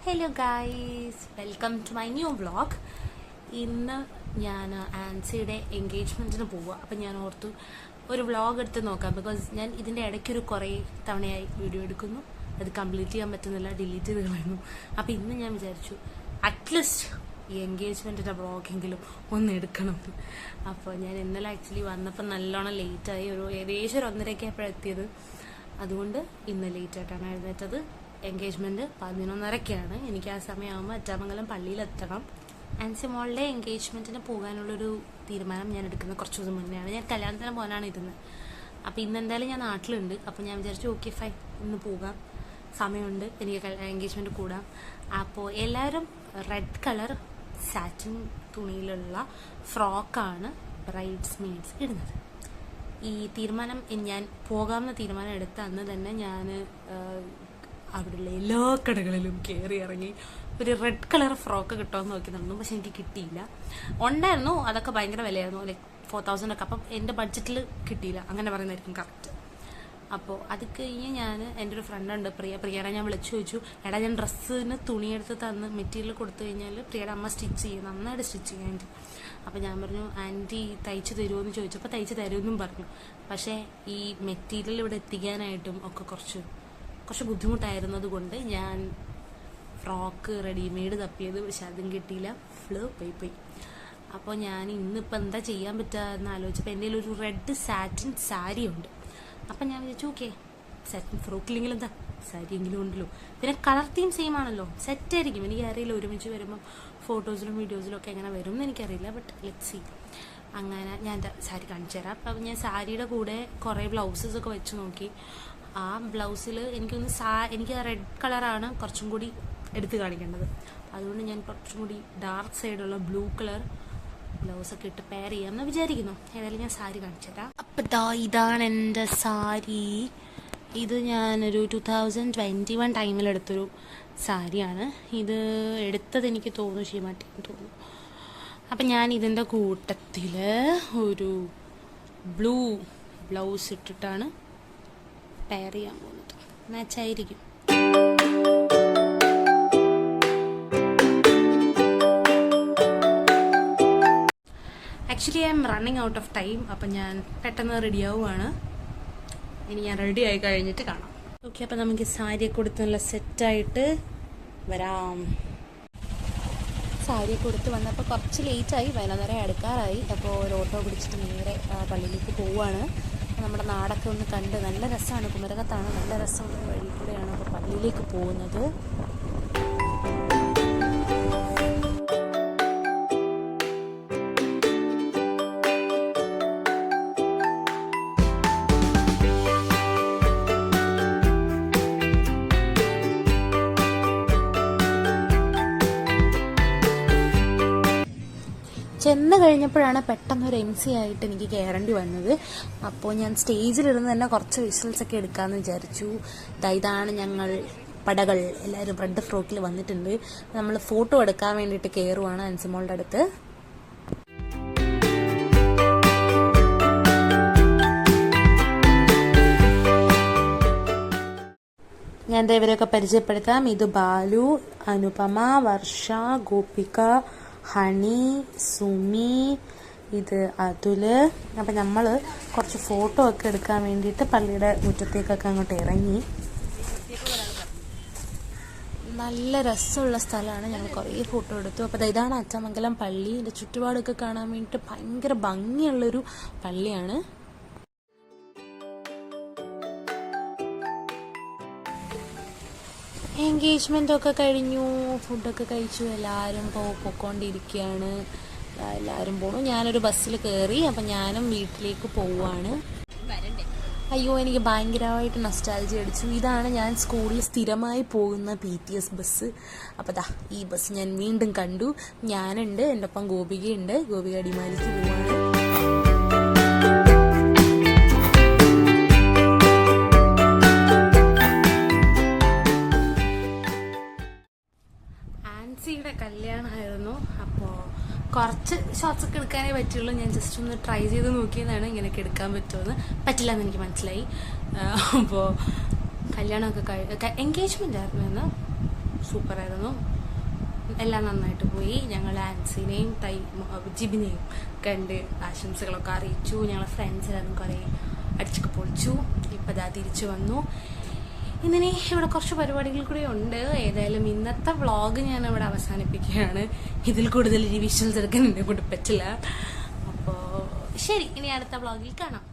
Hello guys, welcome to my new vlog. ഇന്ന് ഞാൻ ആൻസിയുടെ എൻഗേജ്മെൻറ്റിന് പോവുക. അപ്പം ഞാൻ ഓർത്തു ഒരു വ്ളോഗ് എടുത്ത് നോക്കാം. ബിക്കോസ് ഞാൻ ഇതിൻ്റെ ഇടയ്ക്കൊരു കുറേ തവണയായി വീഡിയോ എടുക്കുന്നു, അത് കംപ്ലീറ്റ് ചെയ്യാൻ പറ്റുന്നില്ല, ഡിലീറ്റ് ചെയ്ത് കളയുന്നു. അപ്പോൾ ഇന്ന് ഞാൻ വിചാരിച്ചു അറ്റ്ലീസ്റ്റ് ഈ എൻഗേജ്മെൻറ്റിൻ്റെ വ്ളോഗെങ്കിലും ഒന്ന് എടുക്കണം. അപ്പോൾ ഞാൻ ഇന്നലെ ആക്ച്വലി വന്നപ്പോൾ നല്ലോണം ലേറ്റായി, ഏകദേശം 1:30 ആയപ്പോഴെത്തിയത്. അതുകൊണ്ട് ഇന്ന് ലേറ്റായിട്ടാണ് എഴുന്നേറ്റത്. എൻഗേജ്മെൻറ്റ് 11:30-ക്കാണ്. എനിക്ക് ആ സമയമാകുമ്പോൾ അച്ചാമംഗലം പള്ളിയിലെത്തണം. ആൻസി മോളുടെ എൻഗേജ്മെൻറ്റിന് പോകാനുള്ളൊരു തീരുമാനം ഞാൻ എടുക്കുന്നത് കുറച്ച് ദിവസം മുന്നെയാണ്. ഞാൻ കല്യാണത്തിന് പോകാനാണ് ഇരുന്നത്. അപ്പോൾ ഇന്ന് എന്തായാലും ഞാൻ നാട്ടിലുണ്ട്. അപ്പോൾ ഞാൻ വിചാരിച്ചു ഓക്കെ ഫൈൻ, ഇന്ന് പോകാം, സമയമുണ്ട്, എനിക്ക് എൻഗേജ്മെൻറ്റ് കൂടാം. അപ്പോൾ എല്ലാവരും റെഡ് കളർ സാറ്റിൻ തുണിയിലുള്ള ഫ്രോക്കാണ് ബ്രൈഡ്സ് മെയ്ഡ്സ് ഇടുന്നത്. ഈ തീരുമാനം ഞാൻ പോകാമെന്ന തീരുമാനം എടുത്ത അന്ന് തന്നെ ഞാൻ അവിടെയുള്ള എല്ലാ കടകളിലും കയറി ഇറങ്ങി ഒരു റെഡ് കളർ ഫ്രോക്ക് കിട്ടുമെന്ന് നോക്കി നടന്നു. പക്ഷെ എനിക്ക് കിട്ടിയില്ല. ഉണ്ടായിരുന്നു, അതൊക്കെ ഭയങ്കര വിലയായിരുന്നു, ലൈക്ക് 4000 ഒക്കെ. അപ്പം എൻ്റെ ബഡ്ജറ്റിൽ കിട്ടിയില്ല, അങ്ങനെ പറയുന്നതായിരിക്കും കറക്റ്റ്. അപ്പോൾ അത് കഴിഞ്ഞ് ഞാൻ എൻ്റെ ഒരു ഫ്രണ്ടുണ്ട് പ്രിയയുടെ ഞാൻ വിളിച്ചു ചോദിച്ചു, എടാ ഞാൻ ഡ്രസ്സിന് തുണിയെടുത്ത് തന്ന് മെറ്റീരിയൽ കൊടുത്തു കഴിഞ്ഞാൽ പ്രിയയുടെ അമ്മ സ്റ്റിച്ച് ചെയ്യും, നന്നായിട്ട് സ്റ്റിച്ച് ചെയ്യും ആൻറ്റി. അപ്പോൾ ഞാൻ പറഞ്ഞു ആൻറ്റി തയ്ച്ച് തരുമോ എന്ന് ചോദിച്ചപ്പോൾ തയ്ച്ച് തരുമെന്നും പറഞ്ഞു. പക്ഷേ ഈ മെറ്റീരിയൽ ഇവിടെ എത്തിക്കാനായിട്ടും ഒക്കെ കുറച്ച് ബുദ്ധിമുട്ടായിരുന്നത് കൊണ്ട് ഞാൻ ഫ്രോക്ക് റെഡിമെയ്ഡ് തപ്പിയത്, പക്ഷെ അതും കിട്ടിയില്ല, പോയി. അപ്പോൾ ഞാൻ ഇന്നിപ്പോൾ എന്താ ചെയ്യാൻ പറ്റുക എന്ന് ആലോചിച്ചപ്പോൾ എൻ്റെ കയ്യിൽ ഒരു റെഡ് സാറ്റിൻ സാരി ഉണ്ട്. അപ്പം ഞാൻ വിചാരിച്ചു ഓക്കെ, സാറ്റിൻ ഫ്രോക്കില്ലെങ്കിലും എന്താ സാരിയെങ്കിലും ഉണ്ടല്ലോ, പിന്നെ കളർ തീം സെയിം ആണല്ലോ, സെറ്റായിരിക്കും. എനിക്കറിയില്ല ഒരുമിച്ച് വരുമ്പം ഫോട്ടോസിലും വീഡിയോസിലും ഒക്കെ എങ്ങനെ വരും എന്ന് എനിക്കറിയില്ല, ബട്ട് ലെറ്റ്സ് സീ. അങ്ങനെ ഞാൻ സാരി കാണിച്ചു തരാം. അപ്പം ഞാൻ സാരിയുടെ കൂടെ കുറേ ബ്ലൗസസ് ഒക്കെ വെച്ച് നോക്കി. ആ ബ്ലൗസിൽ എനിക്ക് റെഡ് കളറാണ് കുറച്ചും കൂടി എടുത്ത് കാണിക്കേണ്ടത്. അതുകൊണ്ട് ഞാൻ കുറച്ചും കൂടി ഡാർക്ക് സൈഡുള്ള ബ്ലൂ കളർ ബ്ലൗസൊക്കെ ഇട്ട് പെയർ ചെയ്യാമെന്ന് വിചാരിക്കുന്നു. ഏതായാലും ഞാൻ സാരി കാണിച്ചു തരാം. അപ്പം ഇതാണ് എൻ്റെ സാരി. ഇത് ഞാനൊരു 2021 ടൈമിലെടുത്തൊരു സാരിയാണ്. ഇത് എടുത്തത് എനിക്ക് തോന്നുന്നു ശീമാട്ടിന്ന് തോന്നുന്നു. അപ്പം ഞാൻ ഇതിൻ്റെ കൂട്ടത്തിൽ ഒരു ബ്ലൂ ബ്ലൗസ് ഇട്ടിട്ടാണ് പെയർ ചെയ്യാൻ പോകുന്നത്. മാച്ചായിരിക്കും. Actually I am running out of time. അപ്പം ഞാൻ പെട്ടെന്ന് റെഡിയാവുകയാണ്. ഇനി ഞാൻ റെഡി ആയി കഴിഞ്ഞിട്ട് കാണാം. ഓക്കെ, അപ്പം നമുക്ക് സാരിയൊക്കെ കൊടുത്ത് നല്ല സെറ്റായിട്ട് വരാം. സാരിയൊക്കെ കൊടുത്ത് വന്നപ്പോൾ കുറച്ച് ലേറ്റായി, 11:30 അടുക്കാറായി. അപ്പോൾ ഒരു ഓട്ടോ പിടിച്ചിട്ട് നേരെ പള്ളിയിലേക്ക് പോവുകയാണ്. നമ്മുടെ നാടൊക്കെ ഒന്ന് കണ്ട്, നല്ല രസമാണ്, കുമരകത്താണ്, നല്ല രസമുള്ള വഴി കൂടെയാണ് അപ്പോൾ പള്ളിയിലേക്ക് പോകുന്നത്. ചെന്ന് കഴിഞ്ഞപ്പോഴാണ് പെട്ടെന്നൊരു MC ആയിട്ട് എനിക്ക് കയറേണ്ടി വന്നത്. അപ്പോൾ ഞാൻ സ്റ്റേജിലിരുന്ന് തന്നെ കുറച്ച് വിഷ്വൽസൊക്കെ എടുക്കാമെന്ന് വിചാരിച്ചു. ഇതാണ് ഞങ്ങൾ പടകൾ എല്ലാവരും റെഡ് ഫ്രോക്കിൽ വന്നിട്ടുണ്ട്. നമ്മൾ ഫോട്ടോ എടുക്കാൻ വേണ്ടിയിട്ട് കയറുവാണ് അൻസിമോളുടെ അടുത്ത്. ഞാൻ ഇവരെയൊക്കെ പരിചയപ്പെടുത്താം. ഇത് ബാലു, അനുപമ, വർഷ, ഗോപിക, ഹണി, സുമി, ഇത് അതുല്. അപ്പം നമ്മൾ കുറച്ച് ഫോട്ടോ ഒക്കെ എടുക്കാൻ വേണ്ടിയിട്ട് പള്ളിയുടെ മുറ്റത്തേക്കൊക്കെ അങ്ങോട്ട് ഇറങ്ങി. നല്ല രസമുള്ള സ്ഥലമാണ്, ഞങ്ങൾ കുറേ ഫോട്ടോ എടുത്തു. അപ്പോൾ ഇതാണ് അച്ചാമംഗലം പള്ളി. ഇതിൻ്റെ ചുറ്റുപാടൊക്കെ കാണാൻ വേണ്ടിയിട്ട് ഭയങ്കര ഭംഗിയുള്ളൊരു പള്ളിയാണ്. എൻഗേജ്മെൻറ്റൊക്കെ കഴിഞ്ഞു, ഫുഡൊക്കെ കഴിച്ചു, എല്ലാവരും പോയിക്കൊണ്ടിരിക്കുകയാണ്. എല്ലാവരും പോണു. ഞാനൊരു ബസ്സിൽ കയറി. അപ്പം ഞാനും വീട്ടിലേക്ക് പോവുകയാണ്. അയ്യോ, എനിക്ക് ഭയങ്കരമായിട്ട് നൊസ്റ്റാൾജി അടിച്ചു. ഇതാണ് ഞാൻ സ്കൂളിൽ സ്ഥിരമായി പോകുന്ന PTS ബസ്. അപ്പോൾ ഈ ബസ് ഞാൻ വീണ്ടും കണ്ടു. ഞാനുണ്ട്, എൻ്റെ ഒപ്പം ഗോപികയുണ്ട്. ഗോപിക അടിമാലിക്ക് പോവാണ്. ആൻസിയുടെ കല്യാണമായിരുന്നു. അപ്പോൾ കുറച്ച് ഷോട്ട്സ് ഒക്കെ എടുക്കാനേ പറ്റുള്ളൂ. ഞാൻ ജസ്റ്റ് ഒന്ന് ട്രൈ ചെയ്ത് നോക്കിയതാണ് ഇങ്ങനെയൊക്കെ എടുക്കാൻ പറ്റുമെന്ന്. പറ്റില്ല എന്ന് എനിക്ക് മനസ്സിലായി. അപ്പോൾ കല്യാണമൊക്കെ എൻഗേജ്മെൻ്റ് ആയിരുന്നു എന്ന് സൂപ്പറായിരുന്നു. എല്ലാം നന്നായിട്ട് പോയി. ഞങ്ങൾ ആൻസിനെയും ജിബിനെയും കണ്ട് ആശംസകളൊക്കെ അറിയിച്ചു. ഞങ്ങളെ ഫ്രണ്ട്സ് എല്ലാവരും കുറേ അടിച്ചൊക്കെ പൊളിച്ചു. ഇപ്പം അതാ തിരിച്ചു വന്നു. ഇന്നിനി ഇവിടെ കുറച്ച് പരിപാടികൾ കൂടി ഉണ്ട്. ഏതായാലും ഇന്നത്തെ വ്ളോഗ് ഞാൻ ഇവിടെ അവസാനിപ്പിക്കുകയാണ്. ഇതിൽ കൂടുതൽ വിഷ്വൽസ് എടുക്കാൻ എന്നെ കൊണ്ട് പറ്റില്ല. അപ്പോൾ ശരി, ഇനി അടുത്ത വ്ളോഗിൽ കാണാം.